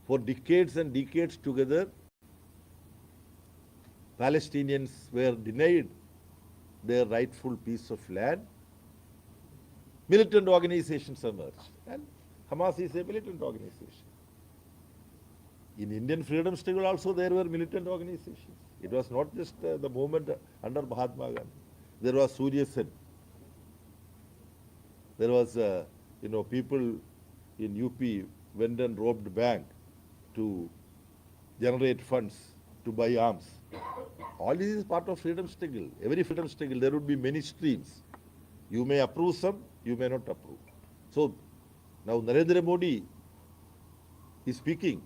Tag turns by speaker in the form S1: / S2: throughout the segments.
S1: For decades and decades together, Palestinians were denied their rightful piece of land. Militant organizations emerged, and Hamas is a militant organization. In Indian freedom struggle also there were militant organizations. It was not just the movement under Mahatma Gandhi. There was Surya Sen. There was, people in UP went and robbed bank to generate funds to buy arms. All this is part of freedom struggle. Every freedom struggle, there would be many streams. You may approve some, you may not approve. So now Narendra Modi is speaking.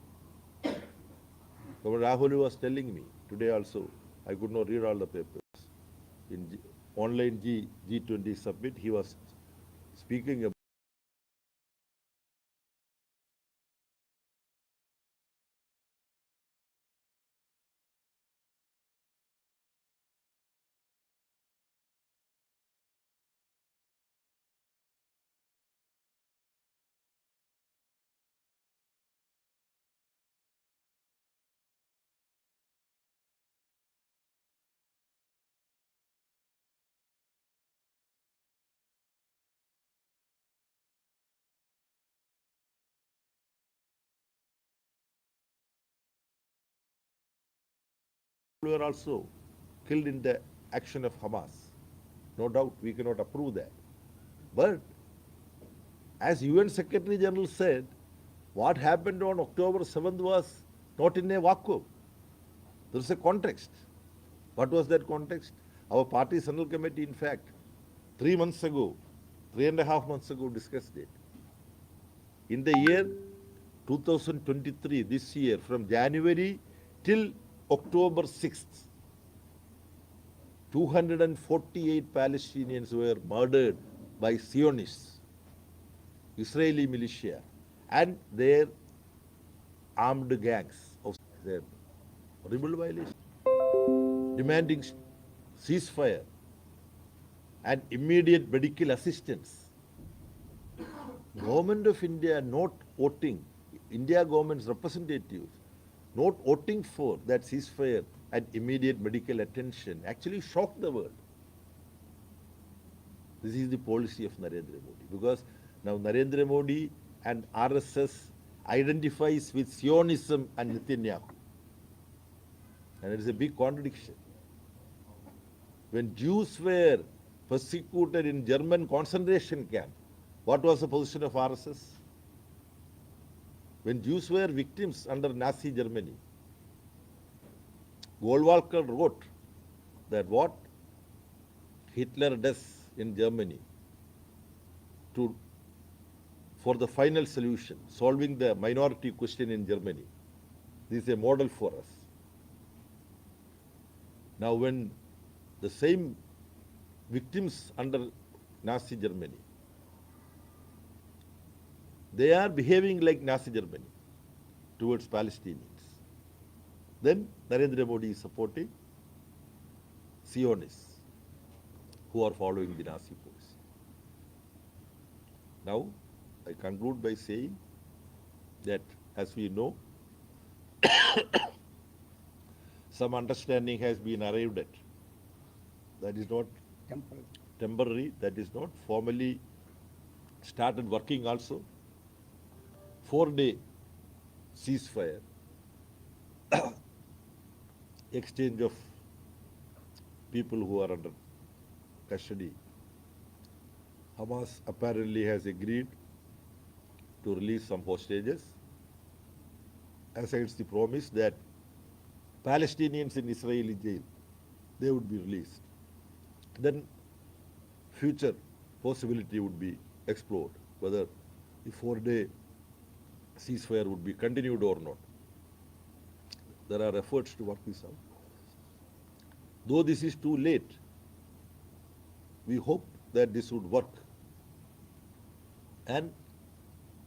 S1: Rahul was telling me today also, I could not read all the papers. In online G20 summit, he was speaking about were also killed in the action of Hamas. No doubt, we cannot approve that. But as UN Secretary General said, what happened on October 7th was not in a vacuum. There is a context. What was that context? Our party Central Committee, in fact, 3 months ago, 3.5 months ago, discussed it. In the year 2023, this year, from January till October 6th, 248 Palestinians were murdered by Zionists, Israeli militia, and their armed gangs of their horrible violation, demanding ceasefire and immediate medical assistance. Government of India not voting, India government's representatives not voting for that ceasefire and immediate medical attention actually shocked the world. This is the policy of Narendra Modi, because now Narendra Modi and RSS identifies with Zionism and Netanyahu. And it is a big contradiction. When Jews were persecuted in German concentration camp, what was the position of RSS? When Jews were victims under Nazi Germany, Goldwalker wrote that what Hitler does in Germany for the final solution, solving the minority question in Germany, this is a model for us. Now when the same victims under Nazi Germany, they are behaving like Nazi Germany towards Palestinians, then Narendra Modi is supporting Zionists who are following the Nazi policy. Now, I conclude by saying that, as we know, some understanding has been arrived at. That is not temporary, that is not formally started working also. 4-day ceasefire, exchange of people who are under custody. Hamas apparently has agreed to release some hostages, aside the promise that Palestinians in Israeli jail, they would be released. Then future possibility would be explored, whether the 4-day ceasefire would be continued or not. There are efforts to work this out. Though this is too late, we hope that this would work. And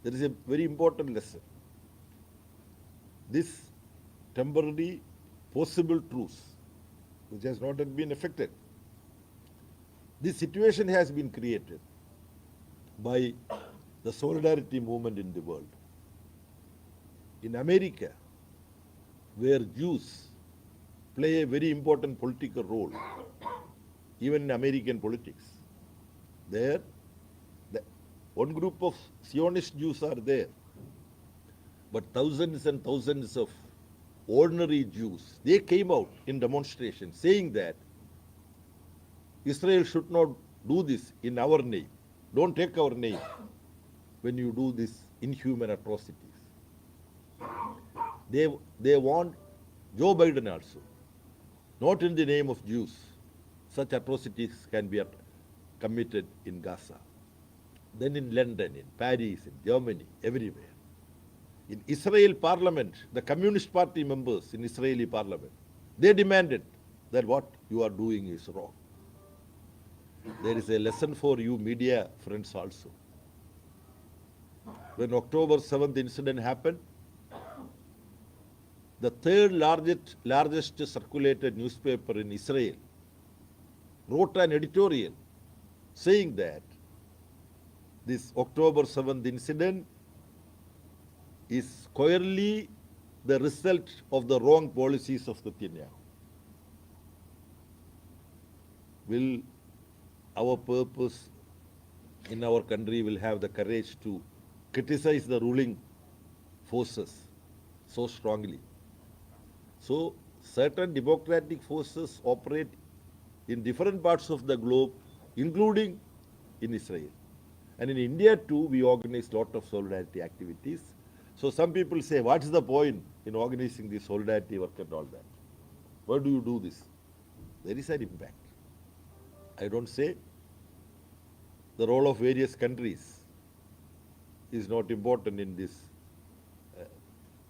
S1: there is a very important lesson. This temporary possible truce, which has not yet been effected, this situation has been created by the solidarity movement in the world. In America, where Jews play a very important political role, even in American politics, there, the, one group of Zionist Jews are there, but thousands and thousands of ordinary Jews, they came out in demonstration saying that Israel should not do this in our name. Don't take our name when you do these inhuman atrocities. They want Joe Biden also, not in the name of Jews. Such atrocities can be committed in Gaza. Then in London, in Paris, in Germany, everywhere. In Israel parliament, the Communist Party members in Israeli parliament, they demanded that what you are doing is wrong. There is a lesson for you media friends also. When October 7th incident happened, the third largest circulated newspaper in Israel wrote an editorial saying that this October 7th incident is squarely the result of the wrong policies of Netanyahu. Will our purpose in our country will have the courage to criticize the ruling forces so strongly? So certain democratic forces operate in different parts of the globe, including in Israel. And in India too, we organize a lot of solidarity activities. So some people say, what is the point in organizing this solidarity work and all that? Why do you do this? There is an impact. I don't say the role of various countries is not important in this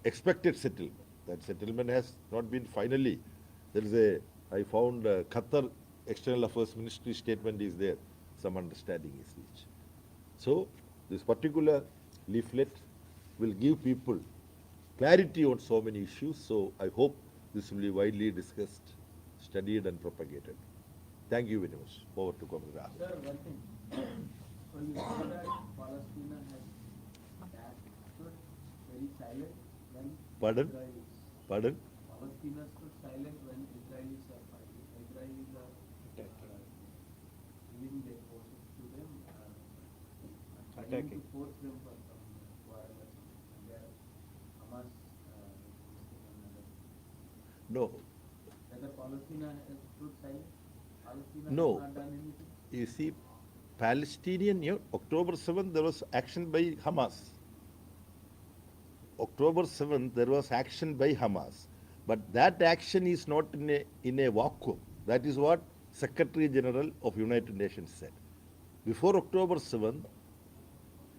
S1: expected settlement. That settlement has not been finally. There is a, I found Qatar External Affairs Ministry statement is there. Some understanding is reached. So this particular leaflet will give people clarity on so many issues. So I hope this will be widely discussed, studied and propagated. Thank you very much. Over to Comrade Rahul.
S2: Sir, one thing. So you say that Palestine has stood very silent when
S1: Pardon?
S2: Israelis.
S1: Pardon?
S2: Palestine stood silent when Israelis are fighting. Israelis are giving their forces to them, trying to force them for some violence. And they are Hamas.
S1: No.
S2: Whether Palestine has stood silent? Palestine
S1: No.
S2: has not done anything?
S1: You see, Palestinian, October 7th, there was action by Hamas. October 7th, there was action by Hamas. But that action is not in a vacuum. That is what Secretary General of United Nations said. Before October 7th,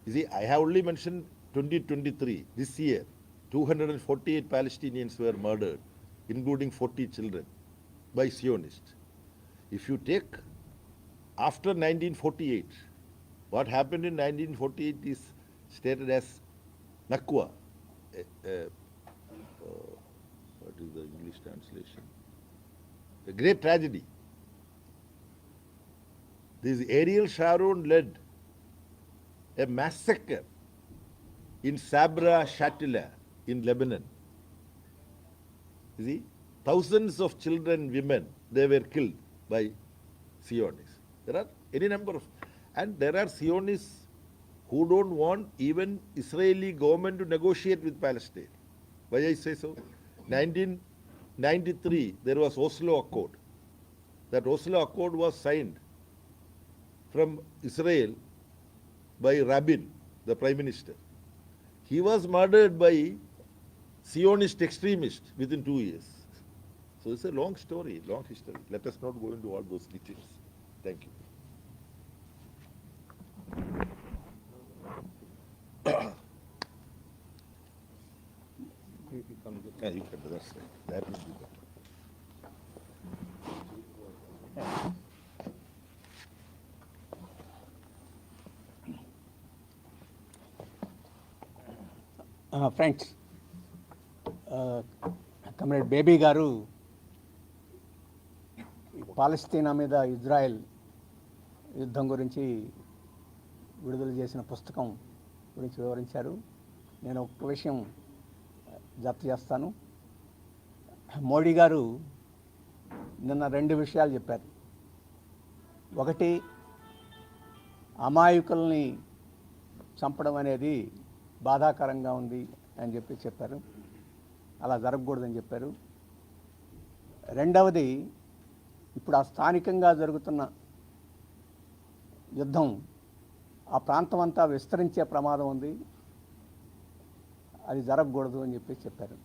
S1: you see, I have only mentioned 2023, this year, 248 Palestinians were murdered, including 40 children, by Zionists. If you take after 1948, what happened in 1948 is stated as Nakwa. What is the English translation? A great tragedy. This Ariel Sharon led a massacre in Sabra Shatila in Lebanon. You see, thousands of children, women, they were killed by Zionists. There are any number of, and there are Zionists who don't want even Israeli government to negotiate with Palestine. Why I say so? 1993, there was Oslo Accord. That Oslo Accord was signed from Israel by Rabin, the Prime Minister. He was murdered by Zionist extremists within 2 years. So it's a long story, long history. Let us not go into all those details. Thank you. Yeah, you can do that. That will be better.
S3: Friends comrade baby గారు పాలస్తీనా మీద Israel యుద్ధం గురించి విడుదల చేసిన పుస్తకం గురించి వివరించారు. నేను ఒక విషయం జత చేస్తాను. మోడీ గారు నిన్న 2 విషయాలు చెప్పారు. ఒకటి, అమాయకుల్ని చంపడం అనేది బాధాకరంగా ఉంది అని చెప్పారు. అలా జరగకూడదని చెప్పారు. రెండవది, ఇప్పుడు ఆ స్థానికంగా జరుగుతున్న యుద్ధం ఆ ప్రాంతం అంతా విస్తరించే ప్రమాదం ఉంది, అది జరగకూడదు అని చెప్పారు.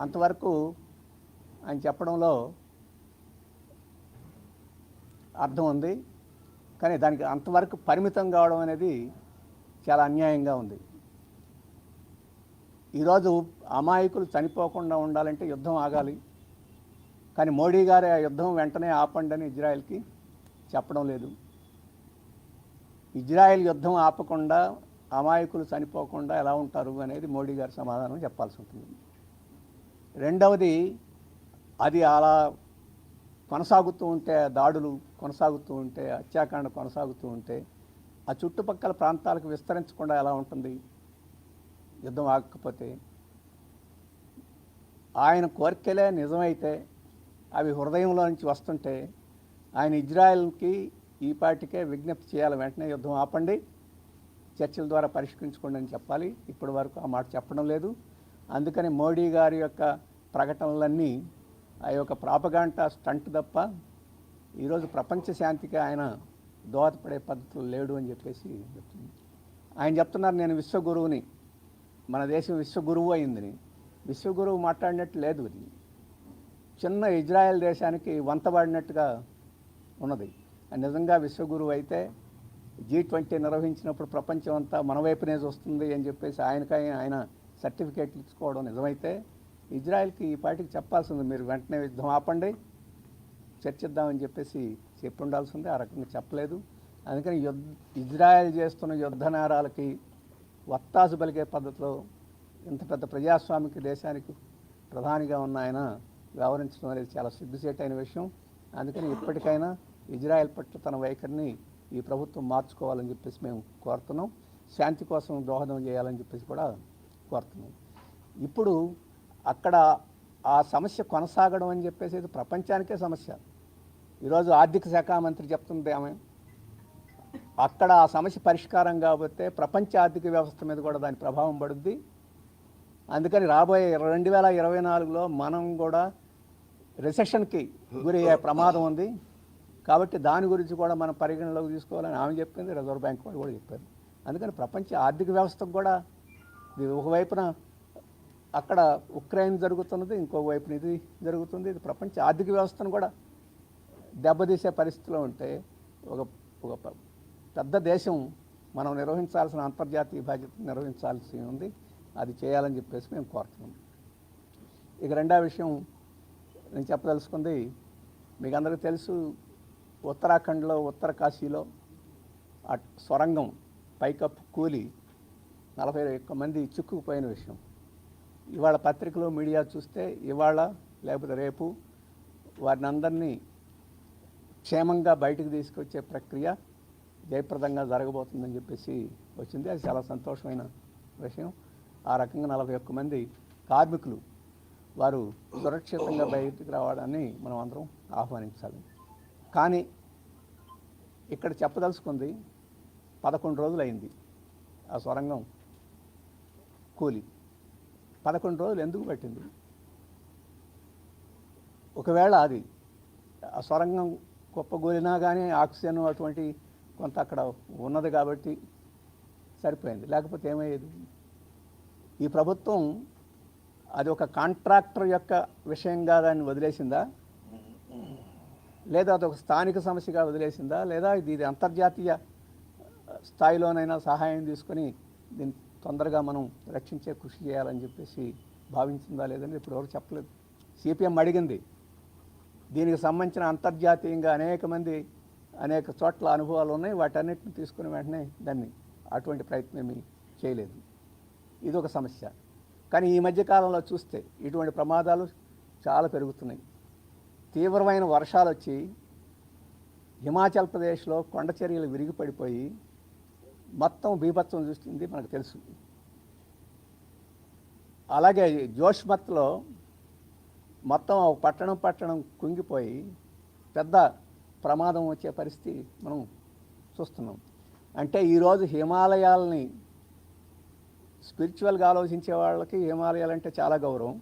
S3: అంతవరకు ఆయన చెప్పడంలో అర్థం ఉంది, కానీ దానికి అంతవరకు పరిమితం కావడం అనేది చాలా అన్యాయంగా ఉంది. ఈరోజు అమాయకులు చనిపోకుండా ఉండాలంటే యుద్ధం ఆగాలి, కానీ మోడీ గారు ఆ యుద్ధం వెంటనే ఆపండి అని ఇజ్రాయెల్కి చెప్పడం లేదు. ఇజ్రాయెల్ యుద్ధం ఆపకుండా అమాయకులు చనిపోకుండా ఎలా ఉంటారు అనేది మోడీ గారు సమాధానం చెప్పాల్సి ఉంటుంది. రెండవది, అది అలా కొనసాగుతూ ఉంటే, దాడులు కొనసాగుతూ ఉంటే, హత్యాకాండ కొనసాగుతూ ఉంటే ఆ చుట్టుపక్కల ప్రాంతాలకు విస్తరించకుండా ఎలా ఉంటుంది యుద్ధం ఆగకపోతే? ఆయన కోరికలే నిజమైతే, అవి హృదయంలో నుంచి వస్తుంటే ఆయన ఇజ్రాయెల్కి ఈ పాటికే విజ్ఞప్తి చేయాలి, వెంటనే యుద్ధం ఆపండి, చర్చల ద్వారా పరిష్కరించుకోండి అని చెప్పాలి. ఇప్పటి వరకు ఆ మాట చెప్పడం లేదు. అందుకని మోడీ గారి యొక్క ప్రకటనలన్నీ ఆ యొక్క ప్రాపగాండా స్టంట్ తప్ప ఈరోజు ప్రపంచ శాంతికి ఆయన దోహదపడే పద్ధతులు లేడు అని చెప్తుంది. ఆయన చెప్తున్నారు, నేను విశ్వగురువుని, మన దేశం విశ్వగురువు అయిందని. విశ్వగురువు మాట్లాడినట్టు లేదు. అది చిన్న ఇజ్రాయెల్ దేశానికి వంతబడినట్టుగా ఉన్నది. నిజంగా విశ్వగురువు అయితే G20 నిర్వహించినప్పుడు ప్రపంచం అంతా మన వైపునే చూస్తుంది అని చెప్పేసి ఆయన సర్టిఫికేట్లు ఇచ్చుకోవడం నిజమైతే, ఇజ్రాయెల్కి ఈ పార్టీకి చెప్పాల్సింది, మీరు వెంటనే యుద్ధం ఆపండి, చర్చిద్దామని చెప్పేసి చెప్పి ఉండాల్సింది. ఆ రకంగా చెప్పలేదు. అందుకని ఇజ్రాయెల్ చేస్తున్న యుద్ధ నేరాలకి వత్తాసు పలికే పద్ధతిలో ఇంత పెద్ద ప్రజాస్వామిక దేశానికి ప్రధానిగా ఉన్న ఆయన వ్యవహరించడం అనేది చాలా సిగ్గుచేటైన విషయం. అందుకని ఇప్పటికైనా ఇజ్రాయెల్ పట్ల తన వైఖరిని ఈ ప్రభుత్వం మార్చుకోవాలని చెప్పేసి మేము కోరుతున్నాం. శాంతి కోసం దోహదం చేయాలని చెప్పేసి కూడా కోరుతున్నాం. ఇప్పుడు అక్కడ ఆ సమస్య కొనసాగడం అని చెప్పేసి ఇది ప్రపంచానికే సమస్య. ఈరోజు ఆర్థిక శాఖ మంత్రి చెప్తుంది, ఆమె అక్కడ ఆ సమస్య పరిష్కారం కాబోతే ప్రపంచ ఆర్థిక వ్యవస్థ మీద కూడా దాని ప్రభావం పడుద్ది. అందుకని రాబోయే 2024లో మనం కూడా రిసెషన్కి గురయ్యే ప్రమాదం ఉంది. కాబట్టి దాని గురించి కూడా మనం పరిగణలోకి తీసుకోవాలని ఆమె చెప్పింది, రిజర్వ్ బ్యాంక్ వాళ్ళు కూడా చెప్పారు. అందుకని ప్రపంచ ఆర్థిక వ్యవస్థకు కూడా ఒకవైపున అక్కడ ఉక్రెయిన్ జరుగుతున్నది, ఇంకొక వైపున ఇది జరుగుతుంది. ఇది ప్రపంచ ఆర్థిక వ్యవస్థను కూడా దెబ్బతీసే పరిస్థితిలో ఉంటే ఒక పెద్ద దేశం మనం నిర్వహించాల్సిన అంతర్జాతీయ బాధ్యత నిర్వహించాల్సి ఉంది. అది చేయాలని చెప్పేసి మేము కోరుతున్నాం. ఇక రెండో విషయం నేను చెప్పదలుచుకుంది, మీకు అందరికీ తెలుసు, ఉత్తరాఖండ్లో ఉత్తరకాశీలో ఆ సొరంగం పైకప్పు కూలి 41 మంది చిక్కుకుపోయిన విషయం ఇవాళ పత్రికలో మీడియా చూస్తే, ఇవాళ లేకపోతే రేపు వారిని అందరినీ క్షేమంగా బయటకు తీసుకొచ్చే ప్రక్రియ జయప్రదంగా జరగబోతుందని చెప్పేసి వచ్చింది. అది చాలా సంతోషమైన విషయం. ఆ రకంగా 41 మంది కార్మికులు వారు సురక్షితంగా బయటకు రావడాన్ని మనం అందరం ఆహ్వానించాలి. కానీ ఇక్కడ చెప్పదలుచుకుంది, 11 రోజులు అయింది ఆ సొరంగం కూలి. 11 రోజులు ఎందుకు పట్టింది? ఒకవేళ అది ఆ సొరంగం కుప్పగూలినా కానీ ఆక్సిజన్ అటువంటి కొంత అక్కడ ఉన్నది కాబట్టి సరిపోయింది, లేకపోతే ఏమయ్యేది? ఈ ప్రభుత్వం అది ఒక కాంట్రాక్టర్ యొక్క విషయంగా దాన్ని వదిలేసిందా, లేదా అదొక స్థానిక సమస్యగా వదిలేసిందా, లేదా ఇది అంతర్జాతీయ స్థాయిలోనైనా సహాయం తీసుకొని దీన్ని తొందరగా మనం రక్షించే కృషి చేయాలని చెప్పేసి భావించిందా లేదని ఇప్పుడు ఎవరు చెప్పలేదు. సిపిఎం అడిగింది, దీనికి సంబంధించిన అంతర్జాతీయంగా అనేక చోట్ల అనుభవాలు ఉన్నాయి, వాటన్నిటిని తీసుకుని వెంటనే దాన్ని అటువంటి ప్రయత్నం ఏమీ చేయలేదు. ఇది ఒక సమస్య. కానీ ఈ మధ్యకాలంలో చూస్తే ఇటువంటి ప్రమాదాలు చాలా పెరుగుతున్నాయి. తీవ్రమైన వర్షాలు వచ్చి హిమాచల్ ప్రదేశ్లో కొండ చర్యలు విరిగి పడిపోయి మొత్తం బీభత్సం చూస్తుంది మనకు తెలుసు. అలాగే జోష్మత్లో మొత్తం ఒక పట్టణం కుంగిపోయి పెద్ద ప్రమాదం వచ్చే పరిస్థితి మనం చూస్తున్నాం. అంటే ఈరోజు హిమాలయాల్ని స్పిరిచువల్గా ఆలోచించే వాళ్ళకి హిమాలయాలు అంటే చాలా గౌరవం,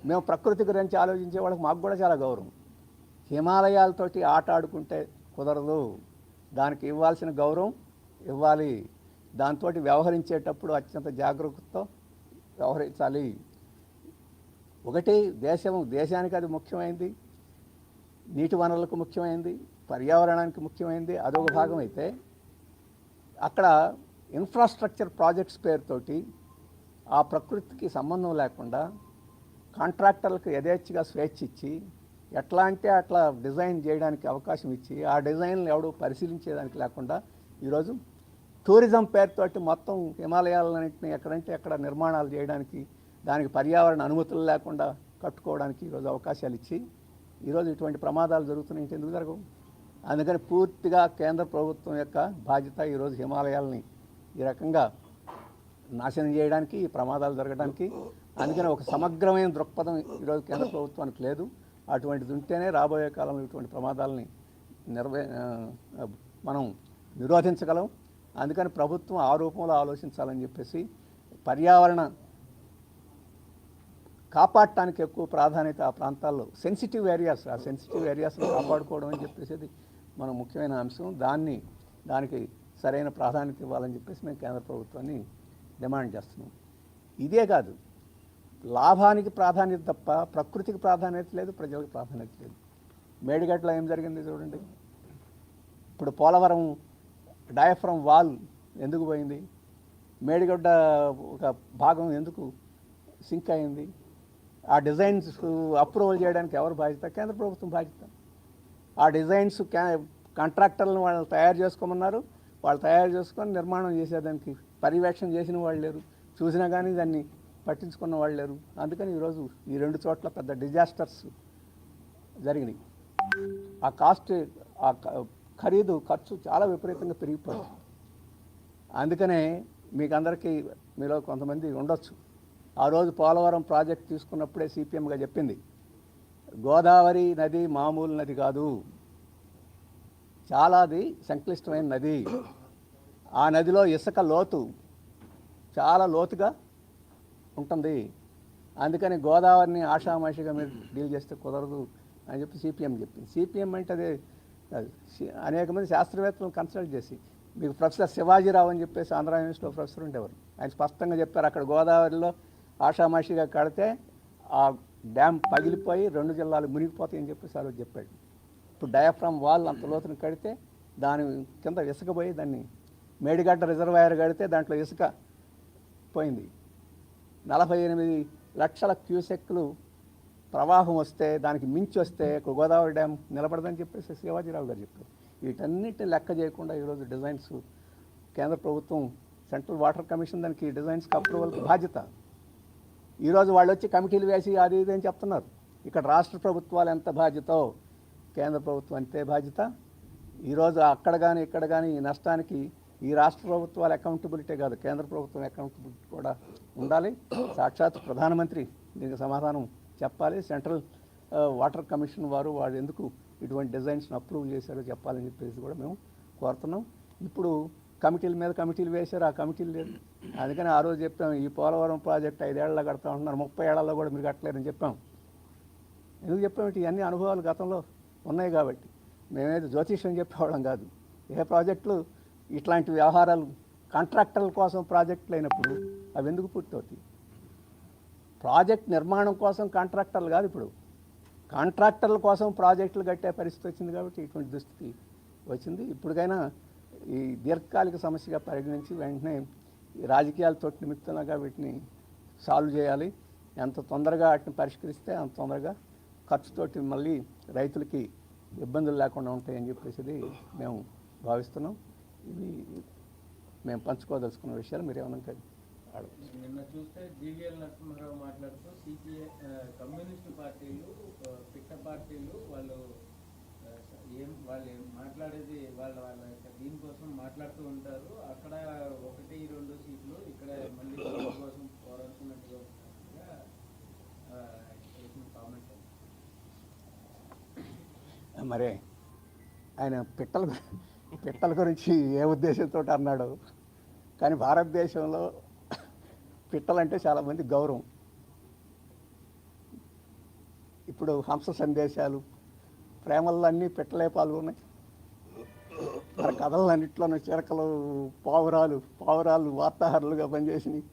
S3: మేము ప్రకృతి గురించి ఆలోచించే వాళ్ళకి మాకు కూడా చాలా గౌరవం. హిమాలయాలతోటి ఆట ఆడుకుంటే కుదరదు, దానికి ఇవ్వాల్సిన గౌరవం ఇవ్వాలి, దాంతో వ్యవహరించేటప్పుడు అత్యంత జాగ్రత్తతో వ్యవహరించాలి. ఒకటి దేశానికి అది ముఖ్యమైంది, నీటి వనరులకు ముఖ్యమైంది, పర్యావరణానికి ముఖ్యమైనది, అదొక భాగం అయితే అక్కడ ఇన్ఫ్రాస్ట్రక్చర్ ప్రాజెక్ట్స్ పేరుతోటి ఆ ప్రకృతికి సంబంధం లేకుండా కాంట్రాక్టర్లకు యథేచ్ఛగా స్వేచ్ఛ ఇచ్చి ఎట్లా అంటే అట్లా డిజైన్ చేయడానికి అవకాశం ఇచ్చి ఆ డిజైన్లు ఎవడు పరిశీలించేదానికి లేకుండా ఈరోజు టూరిజం పేరుతోటి మొత్తం హిమాలయాలన్నింటినీ ఎక్కడంటే అక్కడ నిర్మాణాలు చేయడానికి, దానికి పర్యావరణ అనుమతులు లేకుండా కట్టుకోవడానికి ఈరోజు అవకాశాలు ఇచ్చి ఈరోజు ఇటువంటి ప్రమాదాలు జరుగుతున్నాయి. ఎందుకు జరగవు? అందుకని పూర్తిగా కేంద్ర ప్రభుత్వం యొక్క బాధ్యత ఈరోజు హిమాలయాల్ని ఈ రకంగా నాశనం చేయడానికి, ఈ ప్రమాదాలు జరగడానికి. అందుకని ఒక సమగ్రమైన దృక్పథం ఈరోజు కేంద్ర ప్రభుత్వానికి లేదు. అటువంటిది ఉంటేనే రాబోయే కాలంలో ఇటువంటి ప్రమాదాలని మనం నిరోధించగలం. అందుకని ప్రభుత్వం ఆ రూపంలో ఆలోచించాలని చెప్పేసి పర్యావరణ కాపాడటానికి ఎక్కువ ప్రాధాన్యత ఆ ప్రాంతాల్లో సెన్సిటివ్ ఏరియాస్, ఆ సెన్సిటివ్ ఏరియాస్ని కాపాడుకోవడం అని చెప్పేసి మన ముఖ్యమైన అంశం. దానికి సరైన ప్రాధాన్యత ఇవ్వాలని చెప్పేసి మేము కేంద్ర ప్రభుత్వాన్ని డిమాండ్ చేస్తున్నాం. ఇదే కాదు, లాభానికి ప్రాధాన్యత తప్ప ప్రకృతికి ప్రాధాన్యత లేదు, ప్రజలకు ప్రాధాన్యత లేదు. మేడిగడ్డలో ఏం జరిగింది చూడండి. ఇప్పుడు పోలవరం డయాఫ్రమ్ వాల్ ఎందుకు పోయింది? మేడిగడ్డ ఒక భాగం ఎందుకు సింక్ అయింది? ఆ డిజైన్స్ అప్రూవల్ చేయడానికి ఎవరు బాధ్యత? కేంద్ర ప్రభుత్వం బాధ్యత. ఆ డిజైన్స్ కాంట్రాక్టర్లను వాళ్ళు తయారు చేసుకోమన్నారు, వాళ్ళు తయారు చేసుకొని నిర్మాణం చేసేదానికి పర్యవేక్షణ చేసిన వాళ్ళు లేరు, చూసినా కానీ దాన్ని పట్టించుకున్న వాళ్ళు లేరు. అందుకని ఈరోజు ఈ రెండు చోట్ల పెద్ద డిజాస్టర్స్ జరిగినాయి. ఆ ఖర్చు చాలా విపరీతంగా పెరిగిపోయింది. అందుకనే మీకు అందరికీ మీలో కొంతమంది ఉండొచ్చు, ఆ రోజు పోలవరం ప్రాజెక్ట్ తీసుకున్నప్పుడే సిపిఎంగా చెప్పింది, గోదావరి నది మామూలు నది కాదు, చాలాది సంక్లిష్టమైన నది, ఆ నదిలో ఇసుక లోతు చాలా లోతుగా ఉంటుంది, అందుకని గోదావరిని ఆషామాషిగా మీరు డీల్ చేస్తే కుదరదు అని చెప్పి సిపిఎం చెప్పింది. సిపిఎం అంటే అదే అనేక మంది శాస్త్రవేత్తలను కన్సల్ట్ చేసి, మీకు ప్రొఫెసర్ శివాజీరావు అని చెప్పేసి ఆంధ్ర యూనివర్సిటీలో ప్రొఫెసర్ ఉండేవారు, ఆయన స్పష్టంగా చెప్పారు, అక్కడ గోదావరిలో ఆషామాషిగా కడితే ఆ డ్యామ్ పగిలిపోయి 2 జిల్లాలు మునిగిపోతాయని చెప్పేసి ఆ రోజు చెప్పాడు. ఇప్పుడు డయాఫ్రామ్ వాల్ అంత లోతును కడితే దాని కింద ఇసుక పోయి దాన్ని మేడిగడ్డ రిజర్వాయర్ కడితే దాంట్లో ఇసుక పోయింది. 48 లక్షల క్యూసెక్లు ప్రవాహం వస్తే, దానికి మించి వస్తే గోదావరి డ్యామ్ నిలబడదని చెప్పేసి శివాజీరావు గారు చెప్పారు. వీటన్నిటిని లెక్క చేయకుండా ఈరోజు డిజైన్స్ కేంద్ర ప్రభుత్వం సెంట్రల్ వాటర్ కమిషన్ దానికి డిజైన్స్కి అప్రూవల్కి బాధ్యత. ఈరోజు వాళ్ళు వచ్చి కమిటీలు వేసి అది ఇది అని చెప్తున్నారు. ఇక్కడ రాష్ట్ర ప్రభుత్వాలు ఎంత బాధ్యతో కేంద్ర ప్రభుత్వం అంతే బాధ్యత. ఈరోజు అక్కడ కానీ ఇక్కడ కానీ ఈ నష్టానికి ఈ రాష్ట్ర ప్రభుత్వాల అకౌంటబిలిటీ కాదు, కేంద్ర ప్రభుత్వం అకౌంటబిలిటీ కూడా ఉండాలి. సాక్షాత్ ప్రధానమంత్రి దీనికి సమాధానం చెప్పాలి. సెంట్రల్ వాటర్ కమిషన్ వారు ఎందుకు ఇటువంటి డిజైన్స్ని అప్రూవ్ చేశారో చెప్పాలని చెప్పేసి కూడా మేము కోరుతున్నాం. ఇప్పుడు కమిటీల మీద కమిటీలు వేశారు, ఆ కమిటీలు లేదు. అందుకని ఆ రోజు చెప్పాం, ఈ పోలవరం ప్రాజెక్ట్ 5 ఏళ్లలో కడతా ఉంటున్నారు, 30 ఏళ్లలో కూడా మీరు కట్టలేరని చెప్పాం. ఎందుకు చెప్పామంటే ఇవన్నీ అనుభవాలు గతంలో ఉన్నాయి కాబట్టి. మేమేదో జ్యోతిష్యం చెప్పేవాళ్ళం కాదు. ఏ ప్రాజెక్టులు ఇట్లాంటి వ్యవహారాలు కాంట్రాక్టర్ల కోసం ప్రాజెక్టులు అయినప్పుడు అవి ఎందుకు పూర్తవుతాయి? ప్రాజెక్ట్ నిర్మాణం కోసం కాంట్రాక్టర్లు కాదు, ఇప్పుడు కాంట్రాక్టర్ల కోసం ప్రాజెక్టులు కట్టే పరిస్థితి వచ్చింది కాబట్టి ఇటువంటి దుస్థితి వచ్చింది. ఇప్పటికైనా ఈ దీర్ఘకాలిక సమస్యగా పరిగణించి వెంటనే ఈ రాజకీయాలతో నిమిత్తంగా వీటిని సాల్వ్ చేయాలి. ఎంత తొందరగా వాటిని పరిష్కరిస్తే అంత తొందరగా ఖర్చుతోటి మళ్ళీ రైతులకి ఇబ్బందులు లేకుండా ఉంటాయని చెప్పేసి మేము భావిస్తున్నాం. ఇవి మేము పంచుకోదలుచుకున్న విషయాలు మీరు ఏమన్నా
S2: నిన్న చూస్తే జీవీఎల్ నరసింహారావు మాట్లాడుతూ సిపిఐ కమ్యూనిస్టు పార్టీలు పిట్ట పార్టీలు వాళ్ళు మాట్లాడేది వాళ్ళ దీనికోసం మాట్లాడుతూ ఉంటారు, అక్కడ 1-2 సీట్లు ఇక్కడ మళ్ళీ కోసం పోరాడుతున్నట్టు
S3: మరే ఆయన పిట్టల గురించి ఏ ఉద్దేశంతో అన్నాడు, కానీ భారతదేశంలో పిట్టలంటే చాలామంది గౌరవం. ఇప్పుడు హంస సందేశాలు ప్రేమల్లో అన్నీ పిట్టలే పాల్గొన్నాయి. మన కథలన్నింటిలోనూ చిరకలు పావురాలు వార్తాహరులుగా పనిచేసినాయి.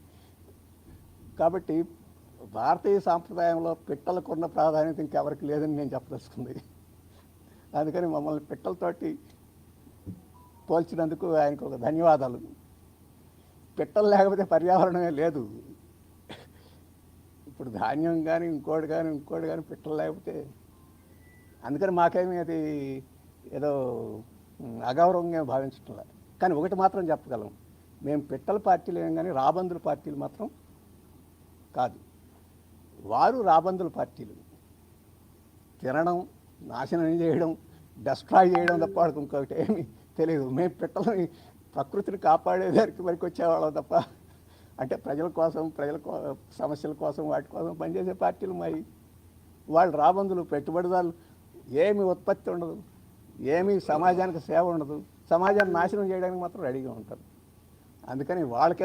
S3: కాబట్టి భారతీయ సాంప్రదాయంలో పిట్టలకున్న ప్రాధాన్యత ఇంకెవరికి లేదని నేను చెప్పదలుచుకుంది. అందుకని మమ్మల్ని పిట్టలతోటి పోల్చినందుకు ఆయనకు ఒక ధన్యవాదాలు. పిట్టలు లేకపోతే పర్యావరణమే లేదు. ఇప్పుడు ధాన్యం కానీ ఇంకోటి కానీ పిట్టలు లేకపోతే, అందుకని మాకేమీ అది ఏదో అగౌరవంగా భావించట్లే. కానీ ఒకటి మాత్రం చెప్పగలం, మేము పిట్టల పార్టీలు ఏం కానీ రాబందుల పార్టీలు మాత్రం కాదు. వారు రాబందుల పార్టీలు. తినడం, నాశనం చేయడం, డెస్ట్రాయ్ చేయడం తప్ప వాడికి ఇంకొకటి ఏమీ తెలియదు. మేము పిట్టలని ప్రకృతిని కాపాడేదానికి వరకు వచ్చేవాళ్ళం తప్ప, అంటే ప్రజల సమస్యల కోసం వాటి కోసం పనిచేసే పార్టీలు మావి. వాళ్ళు రాబందులు, పెట్టుబడిదారులు. ఏమి ఉత్పత్తి ఉండదు, ఏమీ సమాజానికి సేవ ఉండదు, సమాజాన్ని నాశనం చేయడానికి మాత్రం రెడీగా ఉంటారు. అందుకని వాళ్ళకే